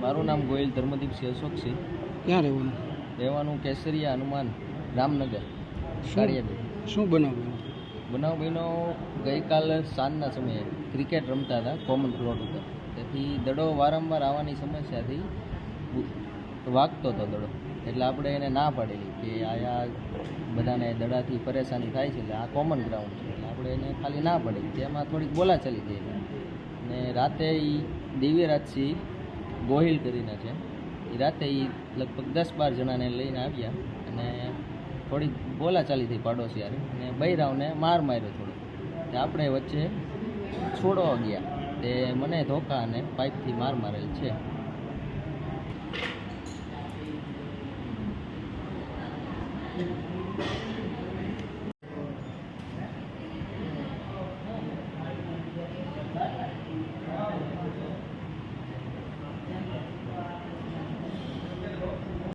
મારું નામ ગોયલ ધર્મદીપસિંહ અશોકસિંહ. ક્યાં રહેવાનું? રહેવાનું કેસરિયા હનુમાન રામનગર. શું બનાવ બનાવ બન્યો ગઈકાલ સાંજના સમયે ક્રિકેટ રમતા હતા કોમન પ્લોટ ઉપર. તેથી દડો વારંવાર આવવાની સમસ્યાથી વાગતો હતો દડો. એટલે આપણે એને ના પાડેલી કે આયા બધાને દડાથી પરેશાની થાય છે, એટલે આ કોમન ગ્રાઉન્ડ છે, એટલે આપણે એને ખાલી ના પડેલી. તેમાં થોડીક બોલાચાલી થઈ અને રાતે એ દિવ્યરાજસિંહ ગોહિલ કરીને છે, એ રાતે એ લગભગ 10-12 જણાને લઈને આવ્યા અને થોડીક બોલાચાલી થઈ પાડોશી યાર, અને બૈરાવને માર્યો થોડો. તે આપણે વચ્ચે છોડવા ગયા, તે મને ધોકા અને પાઇપથી મારેલ છે.